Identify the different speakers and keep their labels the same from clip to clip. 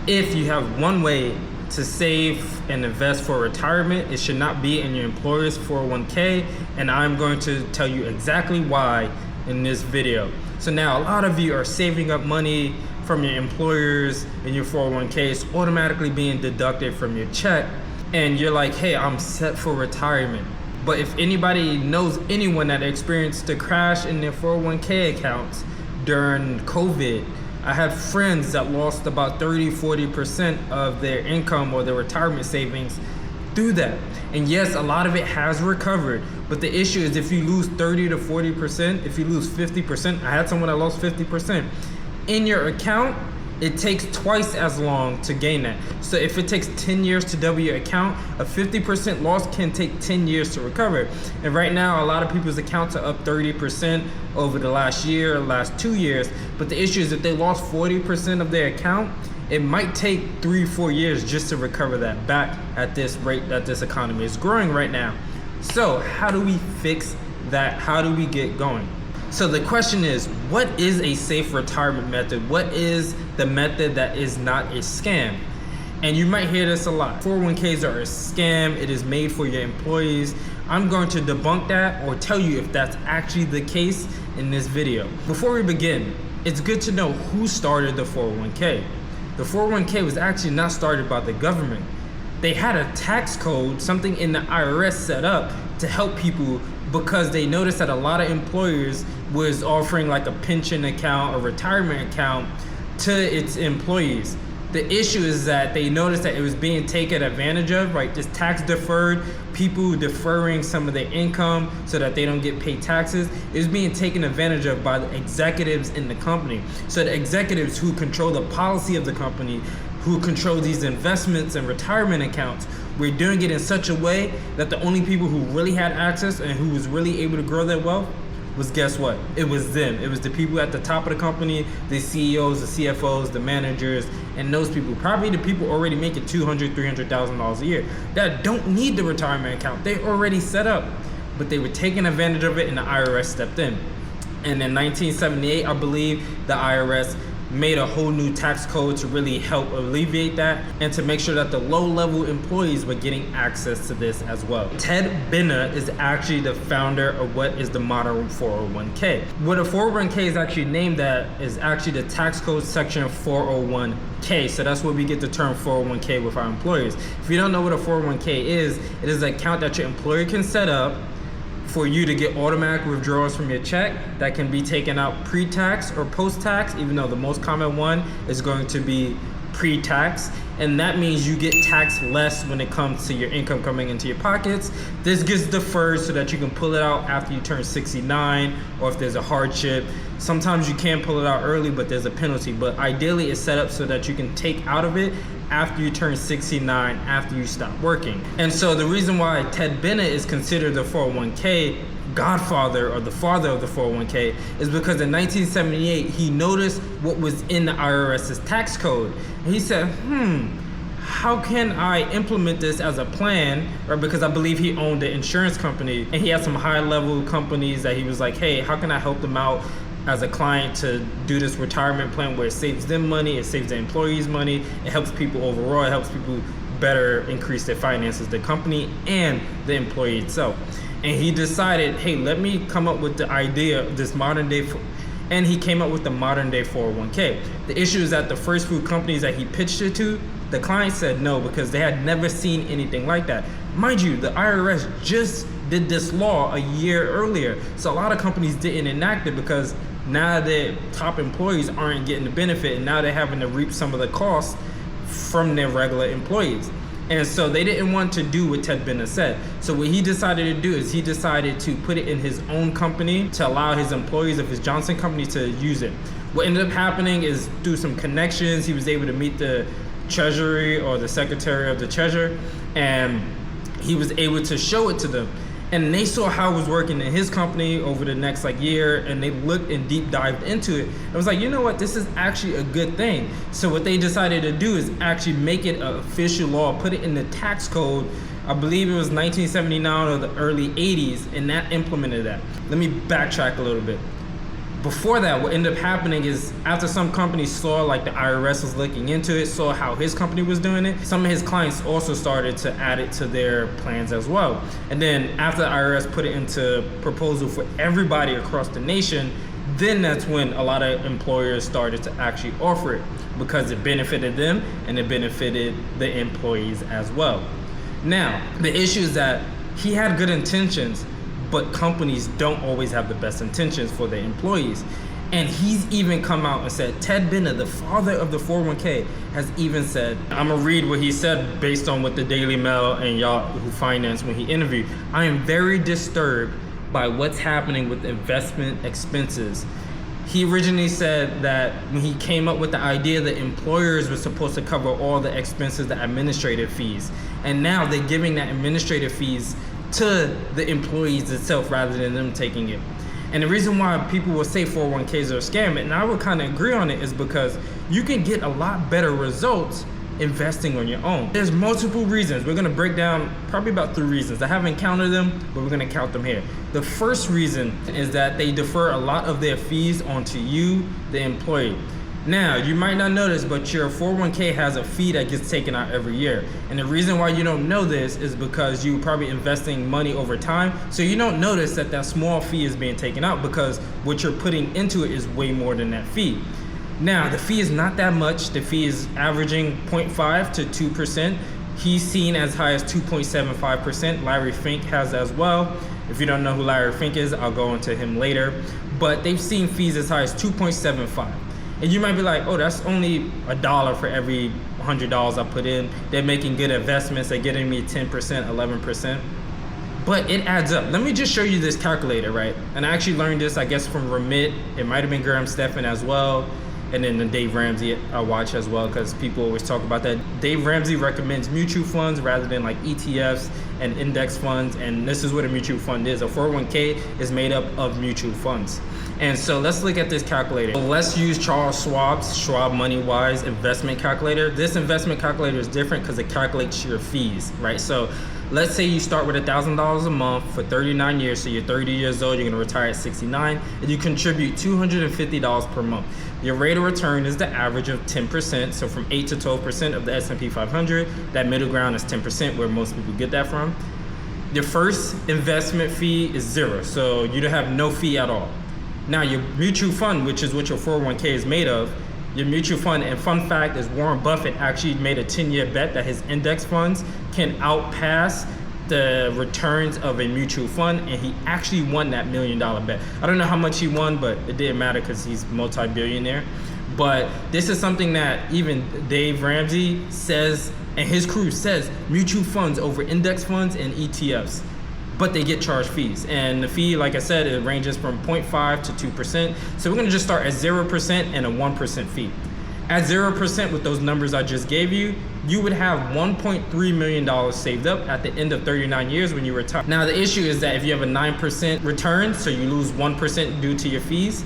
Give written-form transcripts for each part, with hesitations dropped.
Speaker 1: if you have one way to save and invest for retirement, it should not be in your employer's 401k, and I'm going to tell you exactly why in this video. So now a lot of you are saving up money from your employers and your 401k is automatically being deducted from your check, and you're like, hey, I'm set for retirement. But if anybody knows anyone that experienced a crash in their 401k accounts during COVID, I have friends that lost about 30-40% of their income or their retirement savings through that. And yes, a lot of it has recovered, but the issue is if you lose 30 to 40%, if you lose 50%, I had someone that lost 50% in your account, it takes twice as long to gain that. So if it takes 10 years to double your account, a 50% loss can take 10 years to recover. And right now, a lot of people's accounts are up 30% over the last year, or last 2 years. But the issue is if they lost 40% of their account, it might take 3-4 years just to recover that back at this rate that this economy is growing right now. So how do we fix that? How do we get going? So the question is, what is a safe retirement method? What is the method that is not a scam? And you might hear this a lot. 401ks are a scam. It is made for your employees. I'm going to debunk that or tell you if that's actually the case in this video. Before we begin, it's good to know who started the 401k. The 401k was actually not started by the government. They had a tax code, something in the IRS set up to help people because they noticed that a lot of employers was offering like a pension account or retirement account to its employees. The issue is that they noticed that it was being taken advantage of, right? This tax deferred, people deferring some of their income so that they don't get paid taxes, is being taken advantage of by the executives in the company. So the executives who control the policy of the company, who control these investments and retirement accounts, we're doing it in such a way that the only people who really had access and who was really able to grow their wealth was, guess what? It was them. It was the people at the top of the company, the CEOs, the CFOs, the managers, and those people, probably the people already making $200,000, $300,000 a year that don't need the retirement account. They already set up, but they were taking advantage of it and the IRS stepped in. And in 1978, I believe, the IRS made a whole new tax code to really help alleviate that and to make sure that the low-level employees were getting access to this as well. Ted Benner is actually the founder of what is the modern 401k. What a 401k is actually named at is actually the tax code section 401k. So that's where we get the term 401k with our employers. If you don't know what a 401k is, it is an account that your employer can set up for you to get automatic withdrawals from your check that can be taken out pre-tax or post-tax, even though the most common one is going to be pre-tax. And that means you get taxed less when it comes to your income coming into your pockets. This gets deferred so that you can pull it out after you turn 69 or if there's a hardship. Sometimes you can pull it out early, but there's a penalty. But ideally it's set up so that you can take out of it after you turn 69, after you stop working. And so the reason why Ted Benner is considered the 401k godfather or the father of the 401k is because in 1978, he noticed what was in the IRS's tax code. And he said, how can I implement this as a plan? Or because I believe he owned an insurance company and he had some high level companies that he was like, hey, how can I help them out as a client to do this retirement plan where it saves them money, it saves the employees money, it helps people overall, it helps people better increase their finances, the company and the employee itself. And he decided, hey, let me come up with the idea of this modern day, and he came up with the modern day 401k. The issue is that the first few companies that he pitched it to, the client said no because they had never seen anything like that. Mind you, the IRS just did this law a year earlier. So a lot of companies didn't enact it because now their top employees aren't getting the benefit and now they're having to reap some of the costs from their regular employees. And so they didn't want to do what Ted Benner said. So what he decided to do is he decided to put it in his own company to allow his employees of his Johnson company to use it. What ended up happening is through some connections, he was able to meet the treasury or the secretary of the treasurer, and he was able to show it to them. And they saw how it was working in his company over the next year, and they looked and deep dived into it. It was like, you know what, this is actually a good thing. So what they decided to do is actually make it an official law, put it in the tax code. I believe it was 1979 or the early 80s, and that implemented that. Let me backtrack a little bit. Before that, what ended up happening is after some companies saw, like the IRS was looking into it, saw how his company was doing it, some of his clients also started to add it to their plans as well. And then after the IRS put it into proposal for everybody across the nation, then that's when a lot of employers started to actually offer it, because it benefited them and it benefited the employees as well. Now, the issue is that he had good intentions, but companies don't always have the best intentions for their employees. And he's even come out and said, Ted Bennett, the father of the 401k, has even said, I'm gonna read what he said based on what the Daily Mail and Yahoo Finance when he interviewed. I am very disturbed by what's happening with investment expenses. He originally said that when he came up with the idea that employers were supposed to cover all the expenses, the administrative fees. And now they're giving that administrative fees to the employees itself rather than them taking it. And the reason why people will say 401ks are a scam, and I would kind of agree on it, is because you can get a lot better results investing on your own. There's multiple reasons. We're gonna break down probably about 3 reasons. I haven't counted them, but we're gonna count them here. The first reason is that they defer a lot of their fees onto you, the employee. Now, you might not notice, but your 401k has a fee that gets taken out every year. And the reason why you don't know this is because you're probably investing money over time. So you don't notice that that small fee is being taken out, because what you're putting into it is way more than that fee. Now, the fee is not that much. The fee is averaging 0.5 to 2%. He's seen as high as 2.75%. Larry Fink has as well. If you don't know who Larry Fink is, I'll go into him later. But they've seen fees as high as 2.75. And you might be like, oh, that's only $1 for every $100 I put in. They're making good investments. They're getting me 10%, 11%. But it adds up. Let me just show you this calculator, right? And I actually learned this, I guess, from Ramit. It might have been Stephan as well. And then the Dave Ramsey I watch as well, because people always talk about that. Dave Ramsey recommends mutual funds rather than like ETFs and index funds. And this is what a mutual fund is. A 401k is made up of mutual funds. And so let's look at this calculator. So let's use Charles Schwab's Schwab MoneyWise investment calculator. This investment calculator is different because it calculates your fees, right? So let's say you start with $1,000 a month for 39 years. So you're 30 years old, you're gonna retire at 69, and you contribute $250 per month. Your rate of return is the average of 10%. So from 8 to 12% of the S&P 500, that middle ground is 10%, where most people get that from. Your first investment fee is 0. So you don't have no fee at all. Now your mutual fund, which is what your 401k is made of, your mutual fund, and fun fact is Warren Buffett actually made a 10-year bet that his index funds can outpass the returns of a mutual fund, and he actually won that $1 million bet. I don't know how much he won, but it didn't matter because he's multi-billionaire. But this is something that even Dave Ramsey says, and his crew says, mutual funds over index funds and ETFs. But they get charged fees. And the fee, like I said, it ranges from 0.5 to 2%. So we're gonna just start at 0% and a 1% fee. At 0% with those numbers I just gave you, you would have $1.3 million saved up at the end of 39 years when you retire. Now the issue is that if you have a 9% return, so you lose 1% due to your fees,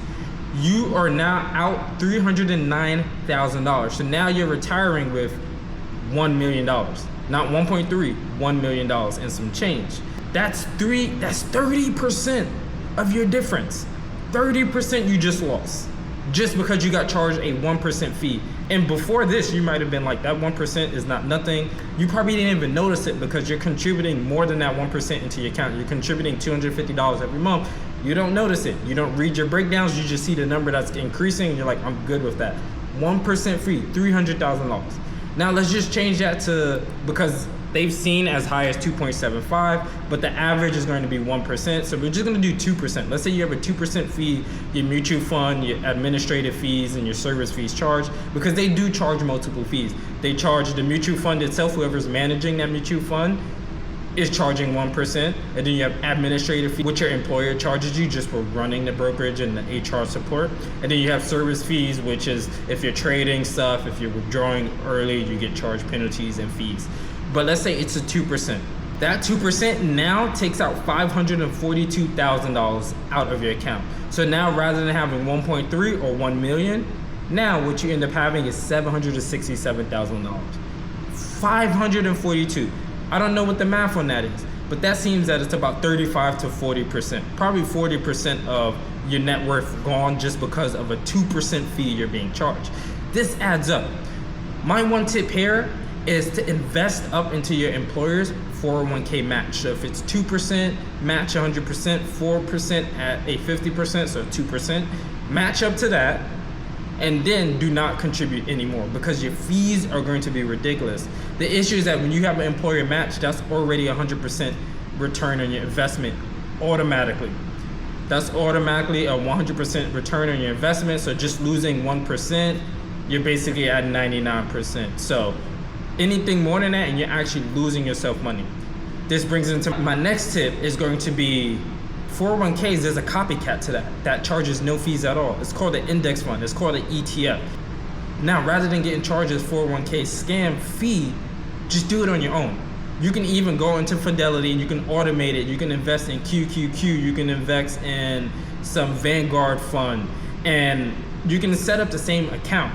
Speaker 1: you are now out $309,000. So now you're retiring with $1 million. Not 1.3, $1 million and some change. That's 30% of your difference. 30% you just lost, just because you got charged a 1% fee. And before this, you might have been like, that 1% is not nothing. You probably didn't even notice it because you're contributing more than that 1% into your account. You're contributing $250 every month. You don't notice it. You don't read your breakdowns. You just see the number that's increasing and you're like, I'm good with that. 1% fee, $300,000. Now let's just change that to, because they've seen as high as 2.75, but the average is going to be 1%. So we're just going to do 2%. Let's say you have a 2% fee, your mutual fund, your administrative fees, and your service fees charged, because they do charge multiple fees. They charge the mutual fund itself, whoever's managing that mutual fund is charging 1%. And then you have administrative fee, which your employer charges you just for running the brokerage and the HR support. And then you have service fees, which is if you're trading stuff, if you're withdrawing early, you get charged penalties and fees. But let's say it's a 2%. That 2% now takes out $542,000 out of your account. So now rather than having 1.3 or 1 million, now what you end up having is $767,000. 542. I don't know what the math on that is, but that seems that it's about 35 to 40%, probably 40% of your net worth gone just because of a 2% fee you're being charged. This adds up. My one tip here is to invest up into your employer's 401k match. So if it's 2%, match 100%, 4% at a 50%, so 2%, match up to that, and then do not contribute anymore because your fees are going to be ridiculous. The issue is that when you have an employer match, that's already 100% return on your investment automatically. That's automatically a 100% return on your investment. So just losing 1%, you're basically at 99%. So anything more than that and you're actually losing yourself money. This brings into my next tip is going to be 401ks. There's a copycat to that charges no fees at all. It's called an index fund. It's called an ETF. Now, rather than getting charged a 401k scam fee, just do it on your own. You can even go into Fidelity and you can automate it. You can invest in QQQ. You can invest in some Vanguard fund, and you can set up the same account,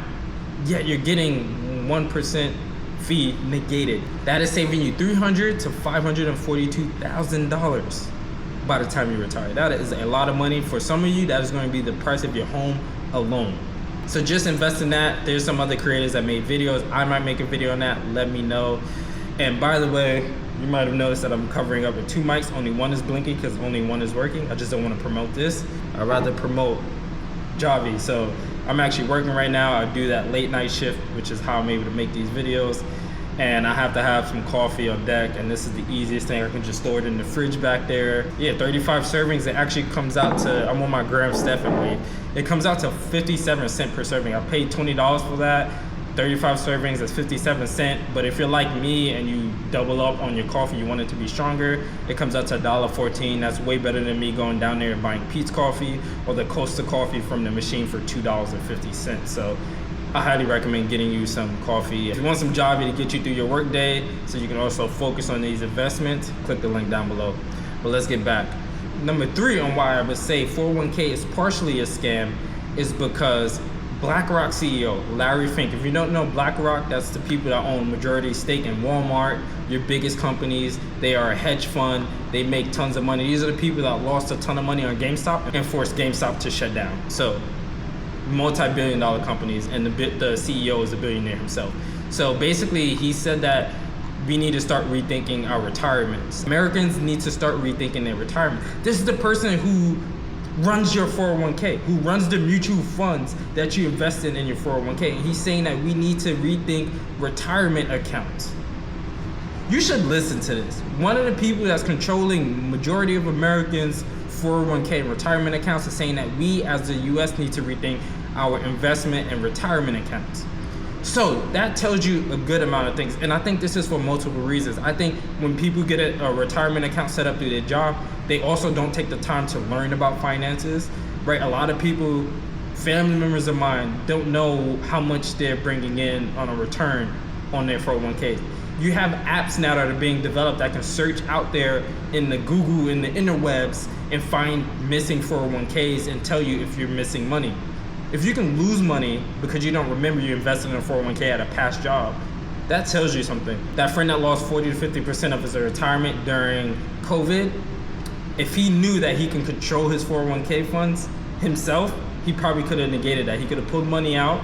Speaker 1: yet you're getting 1% fee negated. That is saving you $300,000 to $542,000 by the time you retire. That is a lot of money. For some of you, that is going to be the price of your home alone. So just invest in that. There's some other creators that made videos. I might make a video on that. Let me know. And by the way, you might have noticed that I'm covering up with two mics. Only one is blinking because only one is working. I just don't want to promote this. I'd rather promote Javi. So I'm actually working right now. I do that late night shift, which is how I'm able to make these videos. And I have to have some coffee on deck, and this is the easiest thing. I can just store it in the fridge back there. Yeah, 35 servings. It actually comes out to, I'm on my Stephan weight. It comes out to 57 cents per serving. I paid $20 for that. 35 servings, that's 57 cents. But if you're like me and you double up on your coffee, you want it to be stronger, it comes out to $1.14. That's way better than me going down there and buying Pete's coffee or the Costa coffee from the machine for $2.50. So I highly recommend getting you some coffee. If you want some Javi to get you through your work day so you can also focus on these investments, click the link down below. But let's get back. Number 3 on why I would say 401k is partially a scam is because BlackRock CEO Larry Fink, if you don't know BlackRock, that's the people that own majority stake in Walmart, your biggest companies. They are a hedge fund. They make tons of money. These are the people that lost a ton of money on GameStop and forced GameStop to shut down. So multi-billion-dollar companies, and the CEO is a billionaire himself. So basically, he said that we need to start rethinking our retirements. Americans need to start rethinking their retirement. This is the person who runs your 401k, who runs the mutual funds that you invest in your 401k. And he's saying that we need to rethink retirement accounts. You should listen to this. One of the people that's controlling majority of Americans' 401k and retirement accounts is saying that we as the US need to rethink our investment and retirement accounts. So that tells you a good amount of things. And I think this is for multiple reasons. I think when people get a retirement account set up through their job, they also don't take the time to learn about finances, right? A lot of people, family members of mine, don't know how much they're bringing in on a return on their 401k. You have apps now that are being developed that can search out there in the Google, in the interwebs, and find missing 401ks and tell you if you're missing money. If you can lose money because you don't remember you invested in a 401k at a past job, that tells you something. That friend that lost 40 to 50% of his retirement during COVID, if he knew that he can control his 401k funds himself, he probably could have negated that. He could have pulled money out,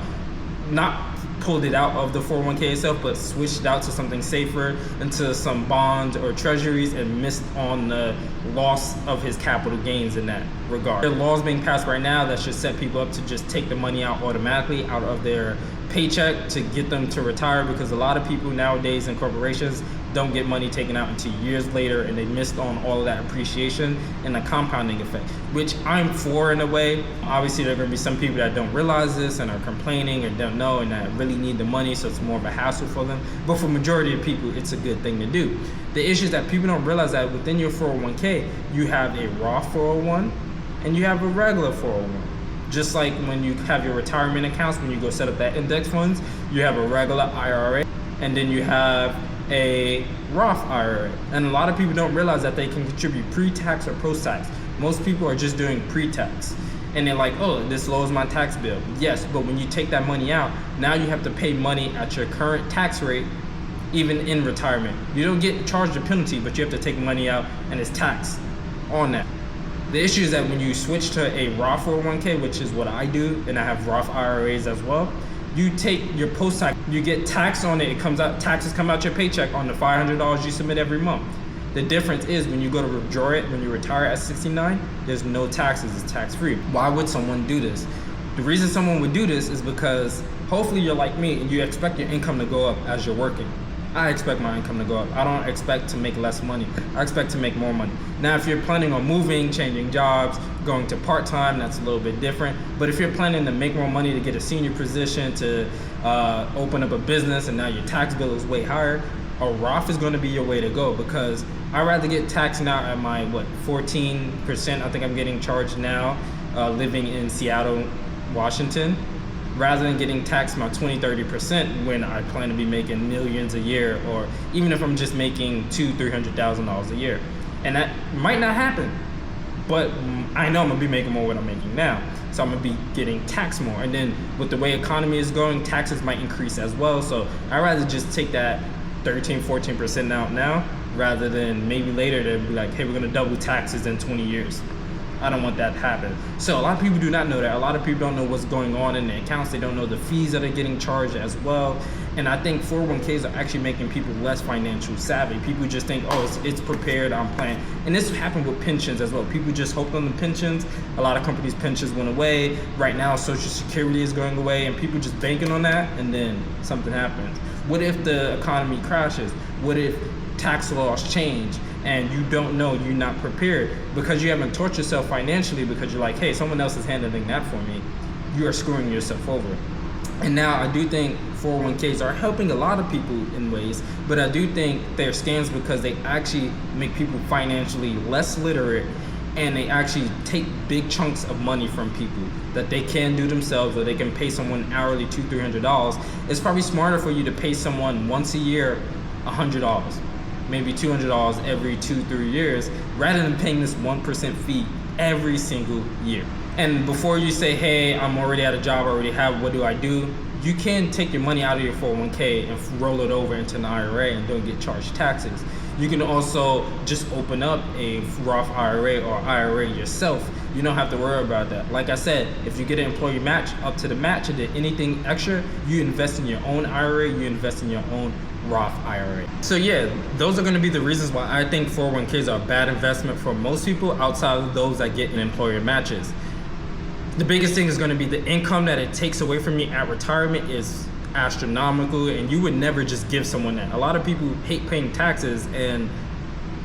Speaker 1: not pulled it out of the 401k itself, but switched it out to something safer, into some bonds or treasuries, and missed on the loss of his capital gains in that regard. There are laws being passed right now that should set people up to just take the money out automatically out of their paycheck to get them to retire, because a lot of people nowadays in corporations don't get money taken out until years later, and they missed on all of that appreciation and the compounding effect, which I'm for in a way. Obviously, there are going to be some people that don't realize this and are complaining or don't know and that really need the money, so it's more of a hassle for them. But for majority of people, it's a good thing to do. The issue is that people don't realize that within your 401k, you have a Roth 401 and you have a regular 401. Just like when you have your retirement accounts, when you go set up that index funds, you have a regular IRA, and then you have a Roth IRA. And a lot of people don't realize that they can contribute pre-tax or post-tax. Most people are just doing pre-tax, and they're like, oh, this lowers my tax bill. Yes, but when you take that money out, now you have to pay money at your current tax rate, even in retirement. You don't get charged a penalty, but you have to take money out and it's taxed on that. The issue is that when you switch to a Roth 401k, which is what I do, and I have Roth IRAs as well, you take your post-tax, you get tax on it, taxes come out your paycheck on the $500 you submit every month. The difference is when you go to withdraw it, when you retire at 69, there's no taxes, it's tax-free. Why would someone do this? The reason someone would do this is because hopefully you're like me and you expect your income to go up as you're working. I expect my income to go up. I don't expect to make less money. I expect to make more money. Now, if you're planning on moving, changing jobs, going to part-time, that's a little bit different. But if you're planning to make more money to get a senior position, to open up a business, and now your tax bill is way higher, a Roth is gonna be your way to go, because I'd rather get taxed now at my, 14%, I think I'm getting charged now, living in Seattle, Washington, rather than getting taxed my 20-30% when I plan to be making millions a year, or even if I'm just making $200,000-$300,000 a year. And that might not happen, but I know I'm gonna be making more what I'm making now. So I'm gonna be getting taxed more. And then with the way economy is going, taxes might increase as well. So I'd rather just take that 13-14% out now, rather than maybe later to be like, hey, we're gonna double taxes in 20 years. I don't want that to happen. So a lot of people do not know that. A lot of people don't know what's going on in the accounts. They don't know the fees that are getting charged as well. And I think 401ks are actually making people less financial savvy. People just think, oh, it's prepared, I'm planning. And this happened with pensions as well. People just hoped on the pensions. A lot of companies' pensions went away. Right now, Social Security is going away, and people just banking on that, and then something happens. What if the economy crashes? What if tax laws change and you don't know, you're not prepared because you haven't taught yourself financially, because you're like, hey, someone else is handling that for me? You are screwing yourself over. And now I do think 401ks are helping a lot of people in ways, but I do think they're scams because they actually make people financially less literate, and they actually take big chunks of money from people that they can do themselves, or they can pay someone hourly $200-$300. It's probably smarter for you to pay someone once a year $100, maybe $200 every 2-3 years, rather than paying this 1% fee every single year. And before you say, hey, I'm already at a job, I already have, what do I do? You can take your money out of your 401k and roll it over into an IRA and don't get charged taxes. You can also just open up a Roth IRA or IRA yourself. You don't have to worry about that. Like I said, if you get an employee match up to the match, and then anything extra, you invest in your own IRA, you invest in your own Roth IRA. So yeah, those are going to be the reasons why I think 401ks are a bad investment for most people, outside of those that get an employer matches. The biggest thing is going to be the income that it takes away from you at retirement is astronomical, and you would never just give someone that. A lot of people hate paying taxes, and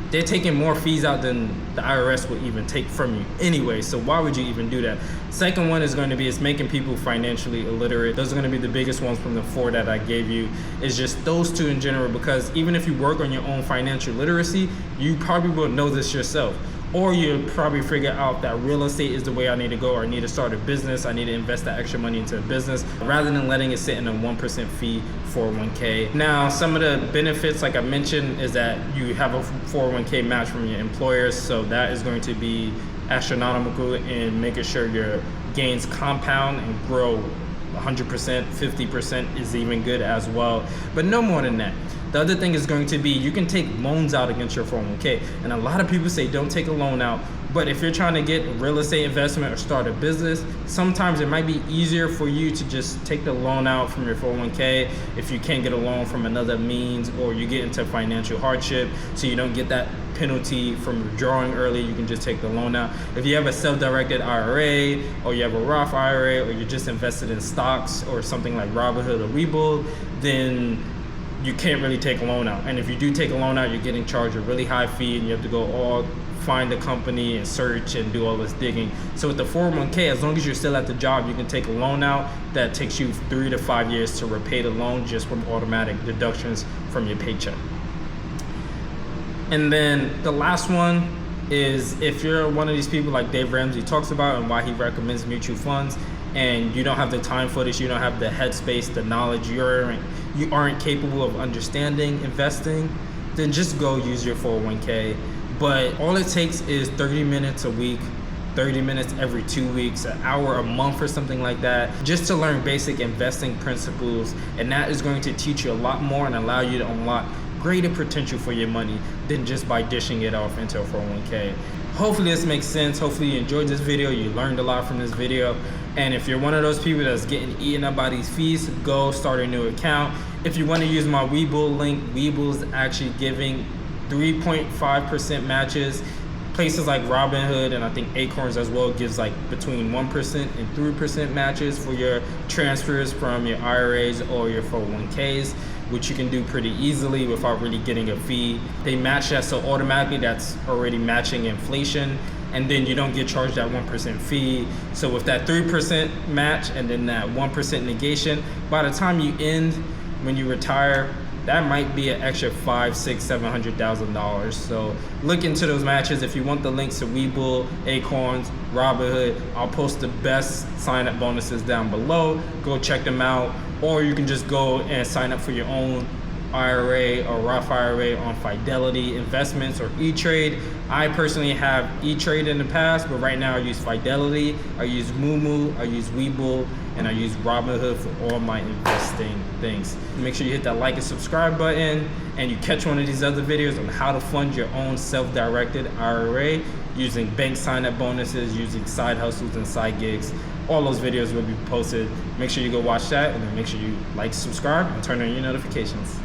Speaker 1: they're taking more fees out than the IRS would even take from you anyway, so why would you even do that? Second one is going to be, it's making people financially illiterate. Those are going to be the biggest ones from the 4 that I gave you. It's just those 2 in general, because even if you work on your own financial literacy, you probably will know this yourself. Or you'll probably figure out that real estate is the way I need to go, or I need to start a business, I need to invest that extra money into a business, rather than letting it sit in a 1% fee 401k. Now, some of the benefits, like I mentioned, is that you have a 401k match from your employer, so that is going to be astronomical in making sure your gains compound and grow 100%, 50% is even good as well, but no more than that. The other thing is going to be, you can take loans out against your 401k. And a lot of people say don't take a loan out, but if you're trying to get a real estate investment or start a business, sometimes it might be easier for you to just take the loan out from your 401k if you can't get a loan from another means, or you get into financial hardship, so you don't get that penalty from withdrawing early. You can just take the loan out. If you have a self-directed IRA, or you have a Roth IRA, or you're just invested in stocks or something like Robinhood or Webull, then you can't really take a loan out. And if you do take a loan out, you're getting charged a really high fee, and you have to go find the company and search and do all this digging. So with the 401k, as long as you're still at the job, you can take a loan out that takes you 3 to 5 years to repay the loan, just from automatic deductions from your paycheck. And then the last one is, if you're one of these people like Dave Ramsey talks about and why he recommends mutual funds, and you don't have the time for this, you don't have the headspace, the knowledge, you aren't capable of understanding investing, then just go use your 401k. But all it takes is 30 minutes a week, 30 minutes every 2 weeks, an hour a month or something like that, just to learn basic investing principles. And that is going to teach you a lot more and allow you to unlock greater potential for your money than just by dishing it off into a 401k. Hopefully this makes sense. Hopefully you enjoyed this video. You learned a lot from this video. And if you're one of those people that's getting eaten up by these fees, go start a new account. If you want to use my webull link, Webull's actually giving 3.5% matches. Places like Robinhood and I think Acorns as well gives like between 1% and 3% matches for your transfers from your IRAs or your 401ks, which you can do pretty easily without really getting a fee. They match that, so automatically that's already matching inflation, and then you don't get charged that 1% fee. So with that 3% match and then that 1% negation, by the time you end, when you retire, that might be an extra $500,000, $600,000, $700,000. So look into those matches. If you want the links to Webull, Acorns, Robinhood, I'll post the best sign up bonuses down below. Go check them out. Or you can just go and sign up for your own IRA or Roth IRA on Fidelity Investments or eTrade. I personally have eTrade in the past, but right now I use Fidelity, I use Moomoo, I use Webull, and I use Robinhood for all my investing things. Make sure you hit that like and subscribe button, and you catch one of these other videos on how to fund your own self-directed IRA using bank sign-up bonuses, using side hustles and side gigs. All those videos will be posted. Make sure you go watch that, and then make sure you like, subscribe, and turn on your notifications.